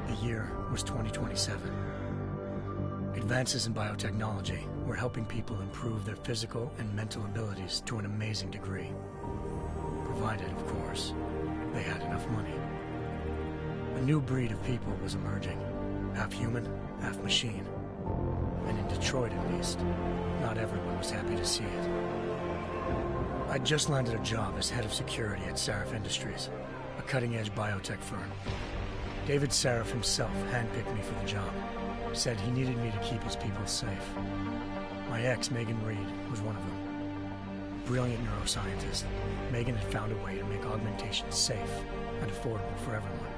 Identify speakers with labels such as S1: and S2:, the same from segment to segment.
S1: The year was 2027. Advances in biotechnology were helping people improve their physical and mental abilities to an amazing degree. Provided, of course, they had enough money. A new breed of people was emerging, half human, half machine. And in Detroit, at least, not everyone was happy to see it. I'd just landed a job as head of security at Sarif Industries, a cutting-edge biotech firm. David Sarif himself handpicked me for the job, said he needed me to keep his people safe. My ex, Megan Reed, was one of them. Brilliant neuroscientist, Megan had found a way to make augmentation safe and affordable for everyone.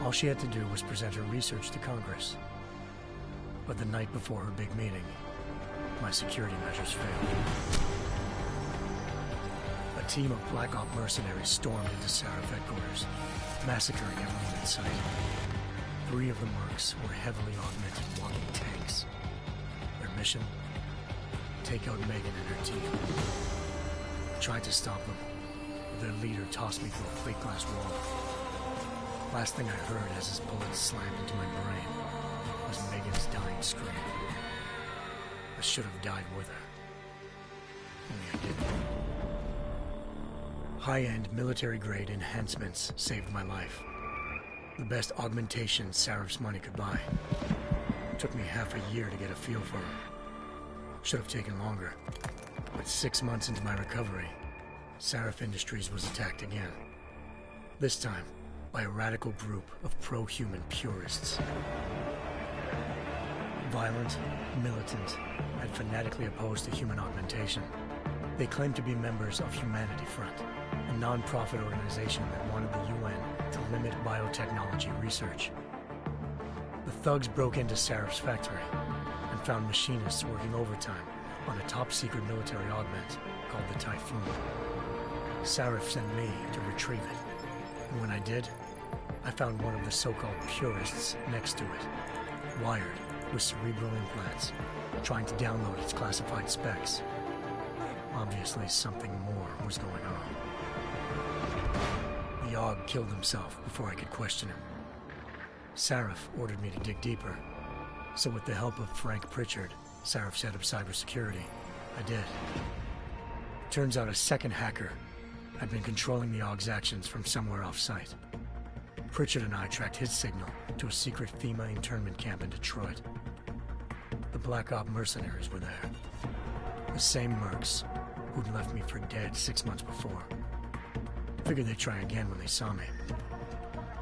S1: All she had to do was present her research to Congress. But the night before her big meeting, my security measures failed. A team of Black Op mercenaries stormed into Sarif headquarters, massacring everyone in sight. 3 of the mercs were heavily augmented walking tanks. Their mission? Take out Megan and her team. I tried to stop them, but their leader tossed me through a plate glass wall. Last thing I heard as his bullets slammed into my brain was Megan's dying scream. I should have died with her. Only I didn't. High-end military-grade enhancements saved my life. The best augmentation Sarif's money could buy. It took me half a year to get a feel for them. Should have taken longer. But 6 months into my recovery, Sarif Industries was attacked again. This time, by a radical group of pro-human purists. Violent, militant, and fanatically opposed to human augmentation. They claimed to be members of Humanity Front, a non-profit organization that wanted the UN to limit biotechnology research. The thugs broke into Sarif's factory and found machinists working overtime on a top-secret military augment called the Typhoon. Sarif sent me to retrieve it, and when I did, I found one of the so-called purists next to it, wired with cerebral implants, trying to download its classified specs. Obviously, something more was going on. The AUG killed himself before I could question him. Sarif ordered me to dig deeper, so with the help of Frank Pritchard, Sarif's head of cybersecurity, I did. Turns out a second hacker had been controlling the AUG's actions from somewhere off-site. Pritchard and I tracked his signal to a secret FEMA internment camp in Detroit. The Black Op mercenaries were there. The same mercs who'd left me for dead 6 months before. Figured they'd try again when they saw me.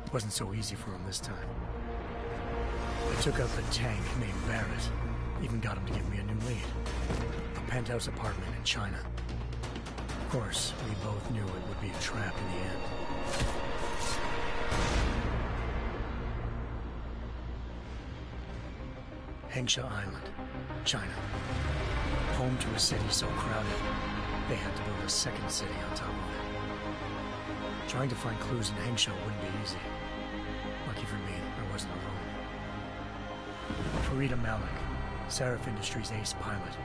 S1: It wasn't so easy for them this time. I took out the tank named Barrett, even got him to give me a new lead. A penthouse apartment in China. Of course, we both knew it would be a trap in the end. Hengsha Island, China. Home to a city so crowded, they had to build a second city on top of it. Trying to find clues in Hengsha wouldn't be easy. Lucky for me, I wasn't alone. Farida Malik, Sarif Industries' ace pilot,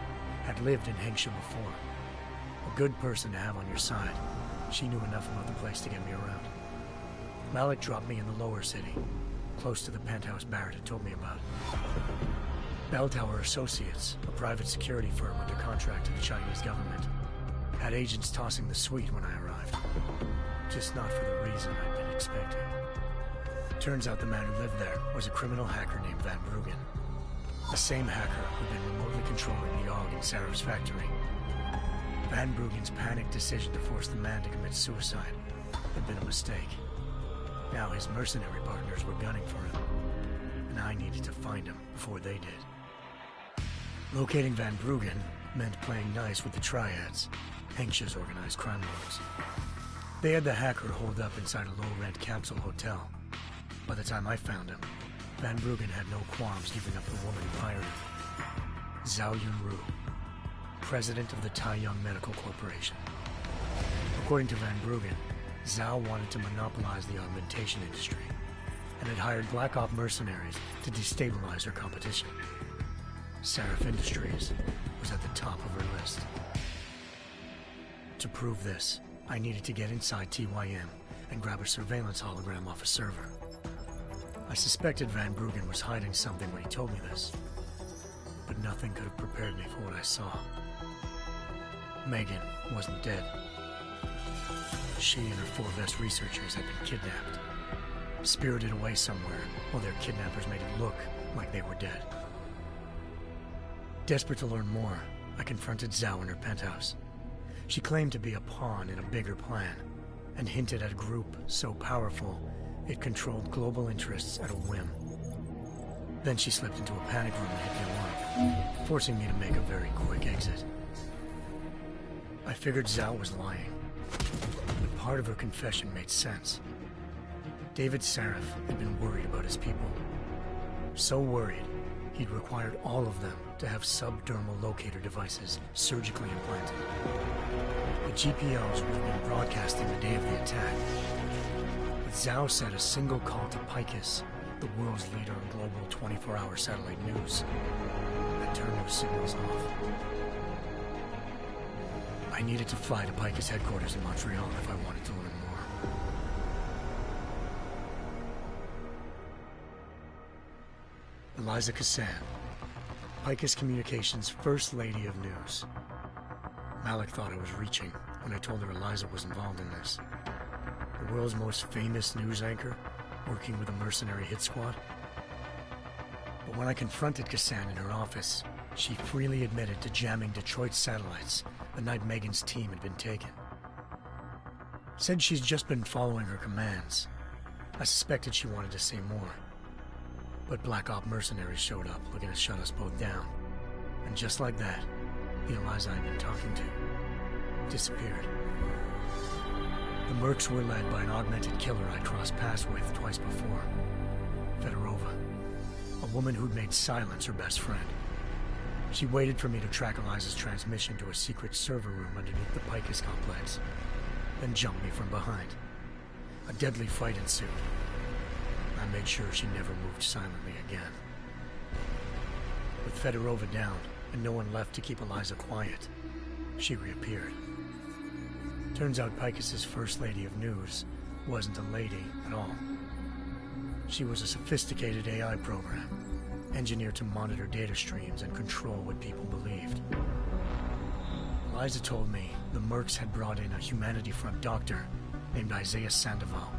S1: had lived in Hengsha before. A good person to have on your side. She knew enough about the place to get me around. Malik dropped me in the lower city, close to the penthouse Barrett had told me about. Bell Tower Associates, a private security firm under contract to the Chinese government, had agents tossing the suite when I arrived. Just not for the reason I'd been expecting. Turns out the man who lived there was a criminal hacker named Van Bruggen. The same hacker who'd been remotely controlling the AUG in Sarif's factory. Van Bruggen's panicked decision to force the man to commit suicide had been a mistake. Now his mercenary partners were gunning for him, and I needed to find him before they did. Locating Van Bruggen meant playing nice with the Triads, Hengsha's organized crime lords. They had the hacker holed up inside a low-rent capsule hotel. By the time I found him, Van Bruggen had no qualms giving up the woman who hired him. Zhao Yunru, president of the Taiyang Medical Corporation. According to Van Bruggen, Zhao wanted to monopolize the augmentation industry and had hired Black Op mercenaries to destabilize her competition. Sarif Industries was at the top of her list. To prove this, I needed to get inside TYM and grab a surveillance hologram off a server. I suspected Van Bruggen was hiding something when he told me this, but nothing could have prepared me for what I saw. Megan wasn't dead. She and her 4 best researchers had been kidnapped, spirited away somewhere while their kidnappers made it look like they were dead. Desperate to learn more, I confronted Zhao in her penthouse. She claimed to be a pawn in a bigger plan, and hinted at a group so powerful it controlled global interests at a whim. Then she slipped into a panic room and hit the alarm, forcing me to make a very quick exit. I figured Zhao was lying, but part of her confession made sense. David Sarif had been worried about his people. So worried, he'd required all of them to have subdermal locator devices surgically implanted. The GPOs would have been broadcasting the day of the attack. But Zhao said a single call to Picus, the world's leader in global 24-hour satellite news, had turned those signals off. I needed to fly to Picus headquarters in Montreal if I wanted to learn more. Eliza Cassan, Picus Communications' First Lady of News. Malik thought I was reaching when I told her Eliza was involved in this. The world's most famous news anchor, working with a mercenary hit squad. But when I confronted Cassan in her office, she freely admitted to jamming Detroit's satellites the night Megan's team had been taken. Said she's just been following her commands. I suspected she wanted to say more. But Black Op mercenaries showed up looking to shut us both down. And just like that, the Eliza I'd been talking to disappeared. The Mercs were led by an augmented killer I'd crossed paths with twice before, Fedorova, a woman who'd made silence her best friend. She waited for me to track Eliza's transmission to a secret server room underneath the Picus complex, then jumped me from behind. A deadly fight ensued. I made sure she never moved silently again. With Fedorova down and no one left to keep Eliza quiet, she reappeared. Turns out Picus's First Lady of News wasn't a lady at all. She was a sophisticated AI program, engineered to monitor data streams and control what people believed. Eliza told me the Mercs had brought in a Humanity Front doctor named Isaiah Sandoval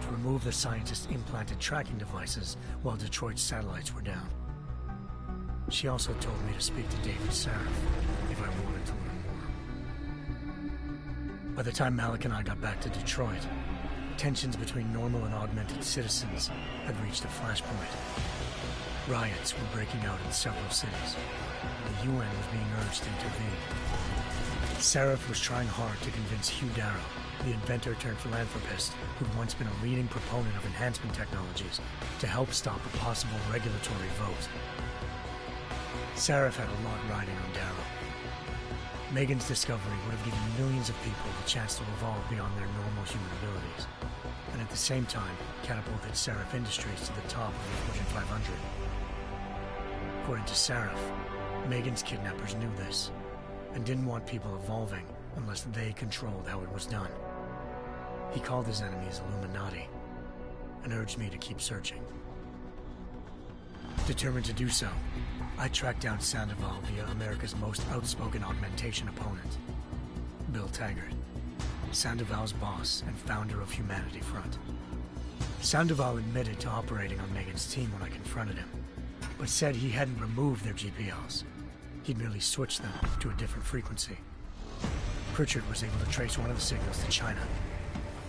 S1: to remove the scientist's implanted tracking devices while Detroit's satellites were down. She also told me to speak to David Sarif if I wanted to learn more. By the time Malik and I got back to Detroit, tensions between normal and augmented citizens had reached a flashpoint. Riots were breaking out in several cities. The UN was being urged to intervene. Sarif was trying hard to convince Hugh Darrow, the inventor-turned-philanthropist who'd once been a leading proponent of enhancement technologies, to help stop a possible regulatory vote. Sarif had a lot riding on Darrow. Megan's discovery would have given millions of people the chance to evolve beyond their normal human abilities, and at the same time catapulted Sarif Industries to the top of the Fortune 500. According to Sarif, Megan's kidnappers knew this, and didn't want people evolving unless they controlled how it was done. He called his enemies Illuminati, and urged me to keep searching. Determined to do so, I tracked down Sandoval via America's most outspoken augmentation opponent, Bill Taggart, Sandoval's boss and founder of Humanity Front. Sandoval admitted to operating on Megan's team when I confronted him, but said he hadn't removed their GPLs. He'd merely switched them to a different frequency. Pritchard was able to trace one of the signals to China.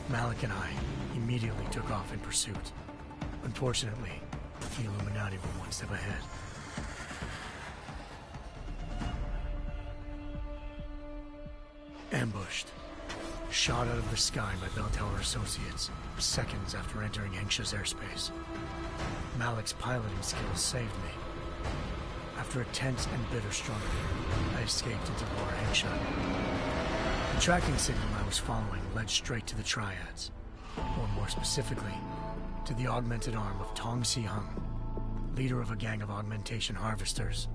S1: Malik and I immediately took off in pursuit. Unfortunately, the Illuminati were one step ahead. Ambushed. Shot out of the sky by Bell Tower Associates, seconds after entering Hengsha's airspace. Malik's piloting skills saved me. After a tense and bitter struggle, I escaped into Lower Hengsha. The tracking signal I was following led straight to the Triads, or more specifically, to the augmented arm of Tong Si-hung, leader of a gang of augmentation harvesters.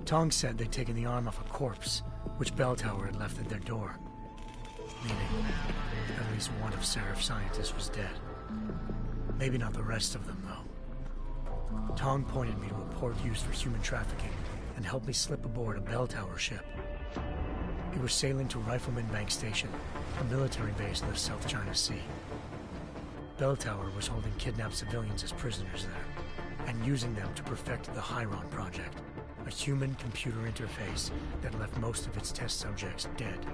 S1: Tong said they'd taken the arm off a corpse, which Bell Tower had left at their door, meaning at least one of Sarif's scientists was dead. Maybe not the rest of them, though. Tong pointed me to a port used for human trafficking and helped me slip aboard a bell tower ship. It was sailing to Rifleman Bank Station, a military base in the South China Sea. Bell Tower was holding kidnapped civilians as prisoners there, and using them to perfect the Hyron Project, a human-computer interface that left most of its test subjects dead.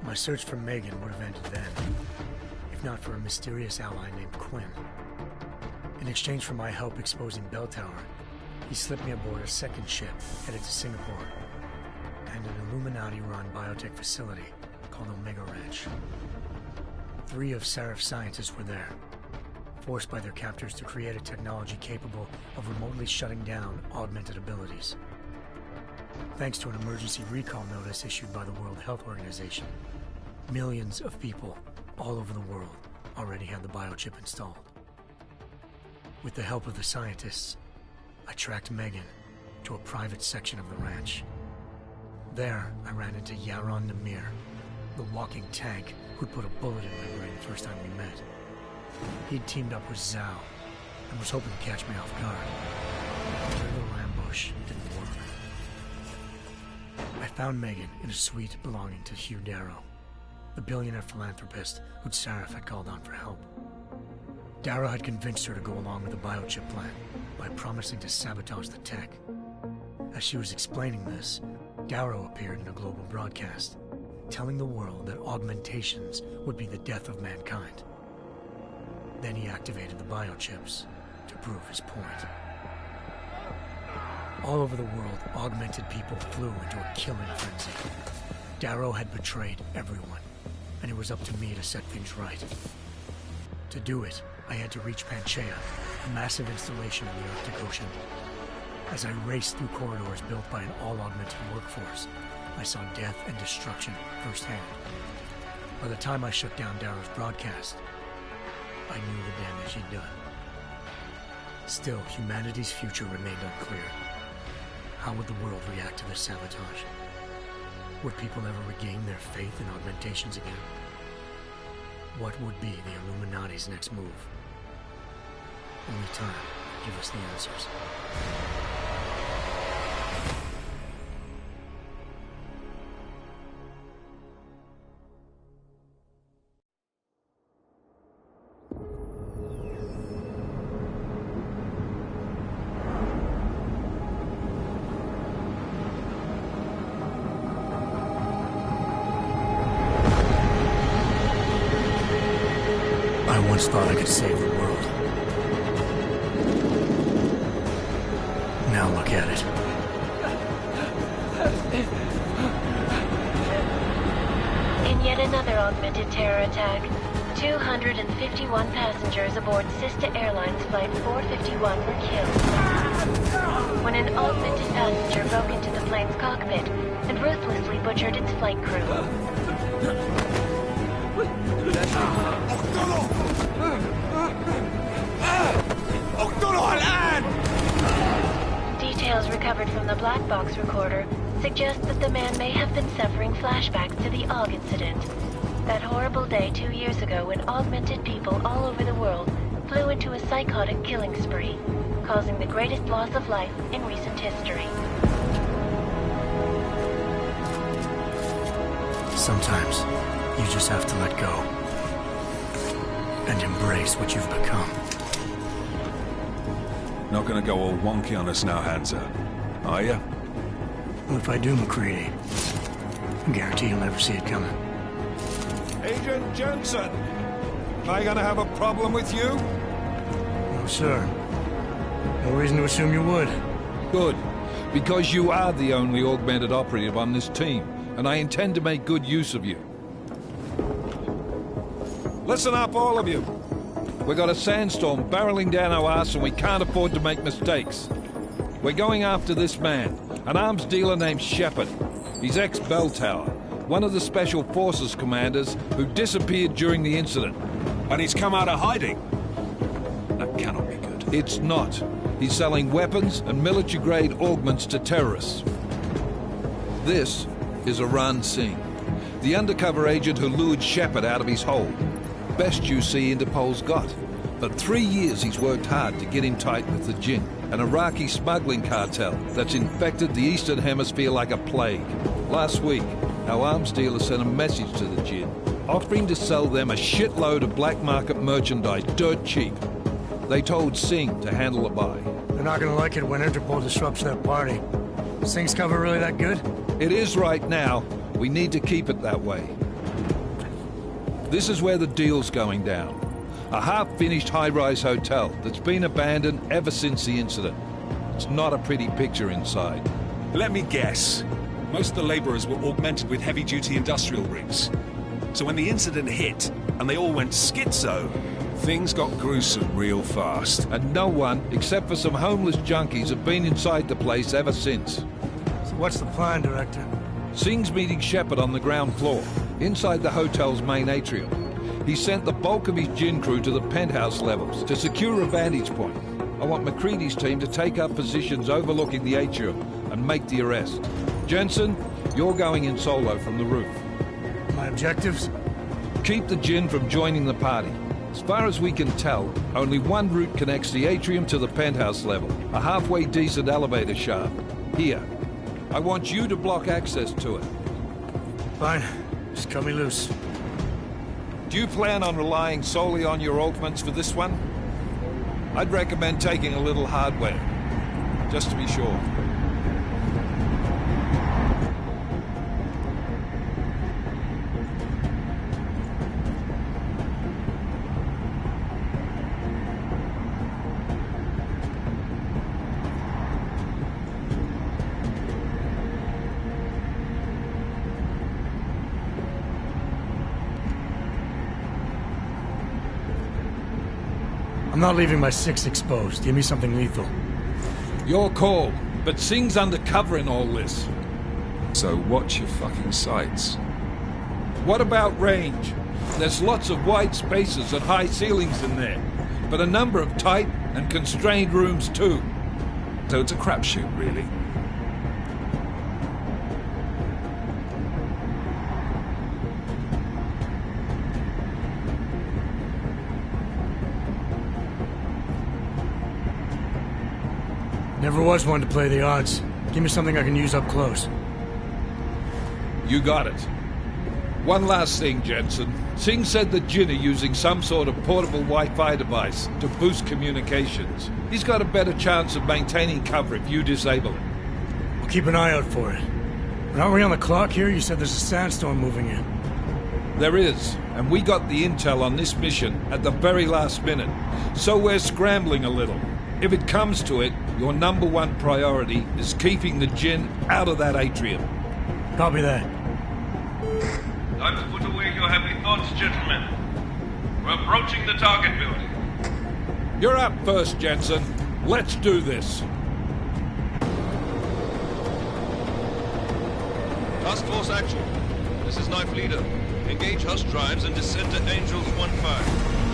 S1: My search for Megan would have ended then, if not for a mysterious ally named Quinn. In exchange for my help exposing Bell Tower, he slipped me aboard a second ship headed to Singapore and an Illuminati-run biotech facility called Omega Ranch. 3 of Seraph's scientists were there, forced by their captors to create a technology capable of remotely shutting down augmented abilities. Thanks to an emergency recall notice issued by the World Health Organization, millions of people all over the world already had the biochip installed. With the help of the scientists, I tracked Megan to a private section of the ranch. There, I ran into Yaron Namir, the walking tank who'd put a bullet in my brain the first time we met. He'd teamed up with Zhao and was hoping to catch me off guard. Their little ambush didn't work. I found Megan in a suite belonging to Hugh Darrow, the billionaire philanthropist who'd Seraph had called on for help. Darrow had convinced her to go along with the biochip plan by promising to sabotage the tech. As she was explaining this, Darrow appeared in a global broadcast, telling the world that augmentations would be the death of mankind. Then he activated the biochips to prove his point. All over the world, augmented people flew into a killing frenzy. Darrow had betrayed everyone, and it was up to me to set things right. To do it, I had to reach Panchaea, a massive installation in the Arctic Ocean. As I raced through corridors built by an all-augmented workforce, I saw death and destruction firsthand. By the time I shut down Darrow's broadcast, I knew the damage he'd done. Still, humanity's future remained unclear. How would the world react to this sabotage? Would people ever regain their faith in augmentations again? What would be the Illuminati's next move? Only time will give us the answers. I once thought I could save the world. Now look at it.
S2: In yet another augmented terror attack, 251 passengers aboard sister airlines flight 451 were killed when an augmented passenger broke into the plane's cockpit and ruthlessly butchered its flight crew. Details recovered from the black box recorder suggest that the man may have been suffering flashbacks to the AUG incident. That horrible day 2 years ago when augmented people all over the world flew into a psychotic killing spree, causing the greatest loss of life in recent history.
S1: Sometimes, you just have to let go and embrace what you've become.
S3: Not gonna go all wonky on us now, Hansa, are you?
S1: Well, if I do, McCready, I guarantee you'll never see it coming.
S4: Agent Jensen, am I gonna have a problem with you?
S1: No, sir. No reason to assume you would.
S5: Good, because you are the only augmented operative on this team, and I intend to make good use of you.
S4: Listen up, all of you.
S5: We got a sandstorm barreling down our ass and we can't afford to make mistakes. We're going after this man, an arms dealer named Shepard. He's ex-Bell Tower, one of the Special Forces commanders who disappeared during the incident.
S3: And he's come out of hiding? That cannot be good.
S5: It's not. He's selling weapons and military-grade augments to terrorists. This is Aran Singh, the undercover agent who lured Shepard out of his hole. Best you see Interpol's got. For 3 years he's worked hard to get in tight with the Jinn, an Iraqi smuggling cartel that's infected the Eastern Hemisphere like a plague. Last week, our arms dealer sent a message to the Jinn, offering to sell them a shitload of black market merchandise dirt cheap. They told Singh to handle the buy.
S1: They're not gonna like it when Interpol disrupts their party. Singh's cover really that good?
S5: It is right now. We need to keep it that way. This is where the deal's going down. A half-finished high-rise hotel that's been abandoned ever since the incident. It's not a pretty picture inside.
S3: Let me guess. Most of the laborers were augmented with heavy-duty industrial rigs. So when the incident hit, and they all went schizo, things got gruesome real fast.
S5: And no one, except for some homeless junkies, have been inside the place ever since.
S1: So what's the plan, Director?
S5: Singh's meeting Shepard on the ground floor, inside the hotel's main atrium. He sent the bulk of his Jinn crew to the penthouse levels to secure a vantage point. I want McCready's team to take up positions overlooking the atrium and make the arrest. Jensen, you're going in solo from the roof.
S1: My objectives?
S5: Keep the Jinn from joining the party. As far as we can tell, only one route connects the atrium to the penthouse level, a halfway decent elevator shaft. Here. I want you to block access to it.
S1: Fine. Just cut me loose.
S5: Do you plan on relying solely on your augments for this one? I'd recommend taking a little hardware, just to be sure.
S1: I'm not leaving my 6 exposed. Give me something lethal.
S5: Your call, but Singh's undercover in all this.
S3: So watch your fucking sights.
S5: What about range? There's lots of wide spaces and high ceilings in there, but a number of tight and constrained rooms too.
S3: So it's a crapshoot, really.
S1: Never was one to play the odds. Give me something I can use up close.
S5: You got it. One last thing, Jensen. Singh said the Jinn are using some sort of portable Wi-Fi device to boost communications. He's got a better chance of maintaining cover if you disable it.
S1: I'll keep an eye out for it. But aren't we on the clock here? You said there's a sandstorm moving in.
S5: There is, and we got the intel on this mission at the very last minute. So we're scrambling a little. If it comes to it, your number one priority is keeping the Jinn out of that atrium.
S1: Copy that.
S6: Time to put away your happy thoughts, gentlemen. We're approaching the target building.
S5: You're up first, Jensen. Let's do this.
S6: Task Force action. This is Knife Leader. Engage Hush drives and descend to Angels 1-5.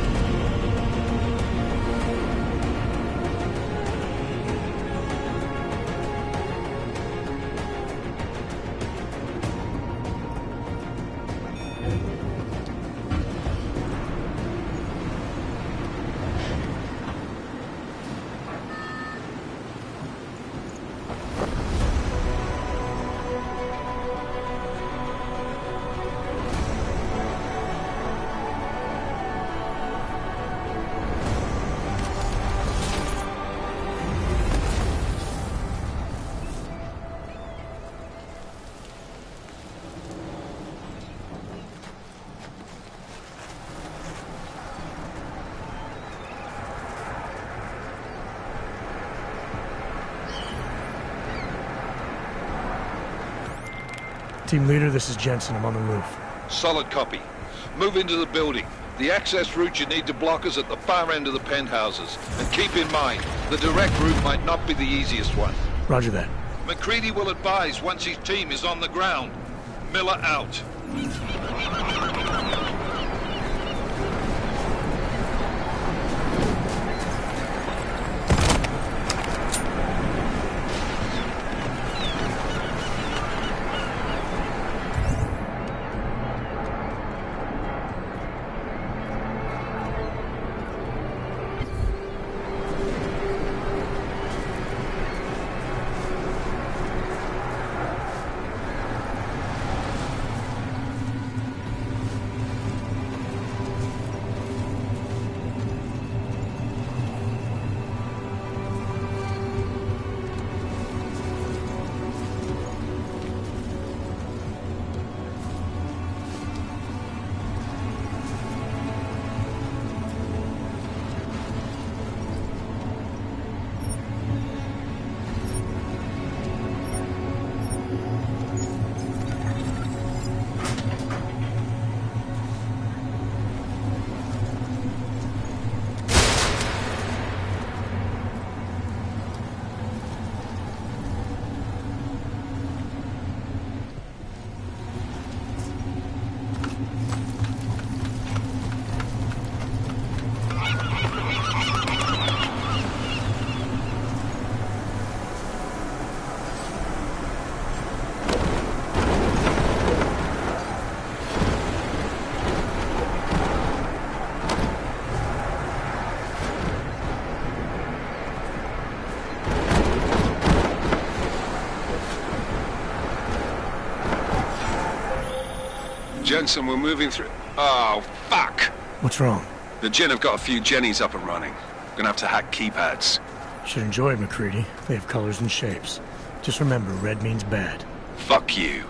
S1: Team leader, this is Jensen. I'm on the roof.
S5: Solid copy. Move into the building. The access route you need to block is at the far end of the penthouses. And keep in mind, the direct route might not be the easiest one.
S1: Roger that.
S5: McCready will advise once his team is on the ground. Miller out.
S3: Jensen, we're moving through... Oh, fuck!
S1: What's wrong?
S3: The Jinn have got a few Jennies up and running. Gonna have to hack keypads.
S1: Should enjoy it, McCready. They have colors and shapes. Just remember, red means bad.
S3: Fuck you.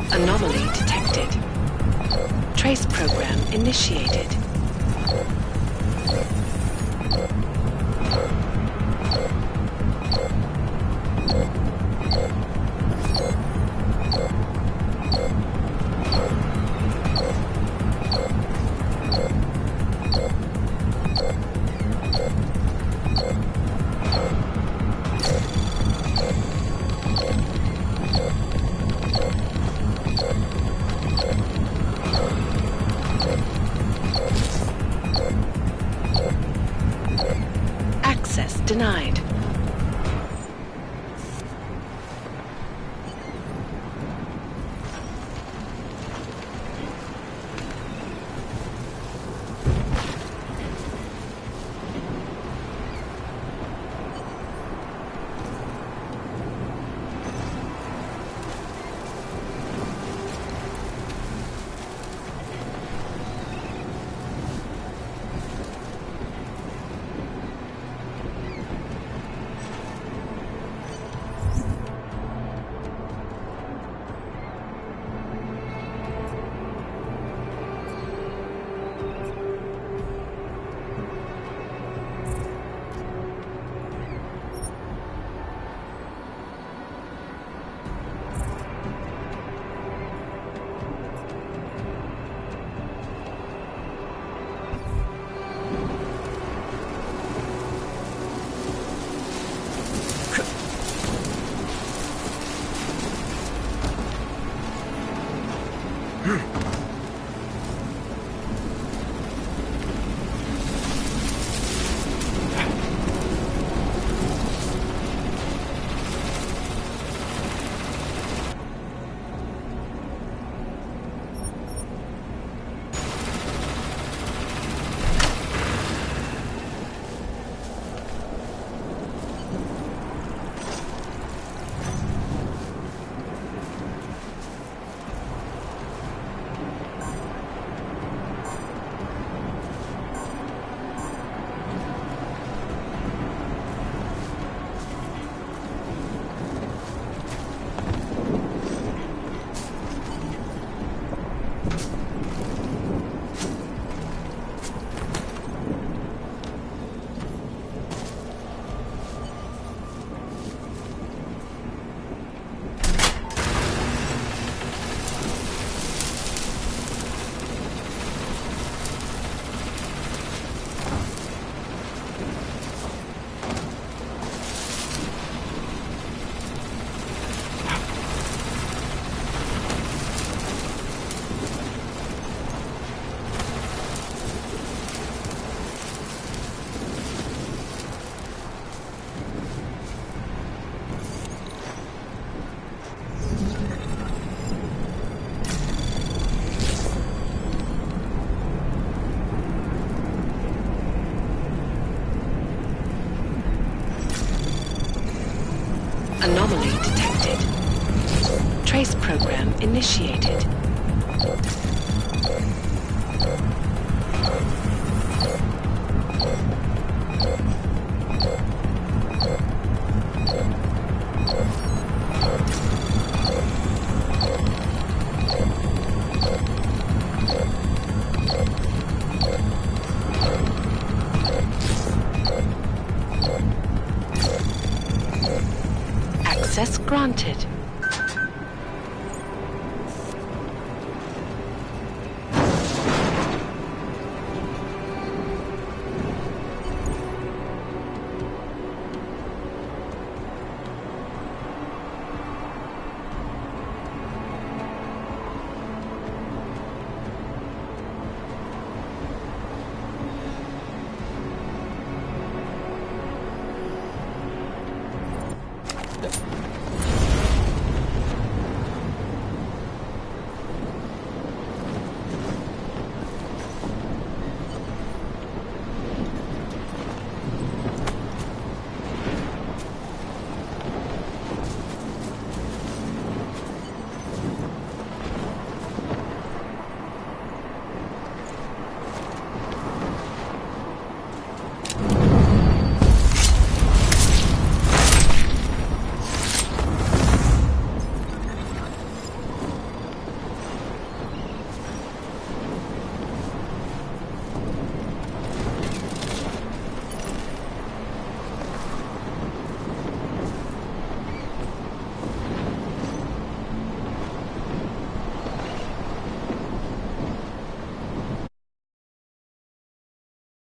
S7: Anomaly detected. Trace program initiated. Access denied. Granted.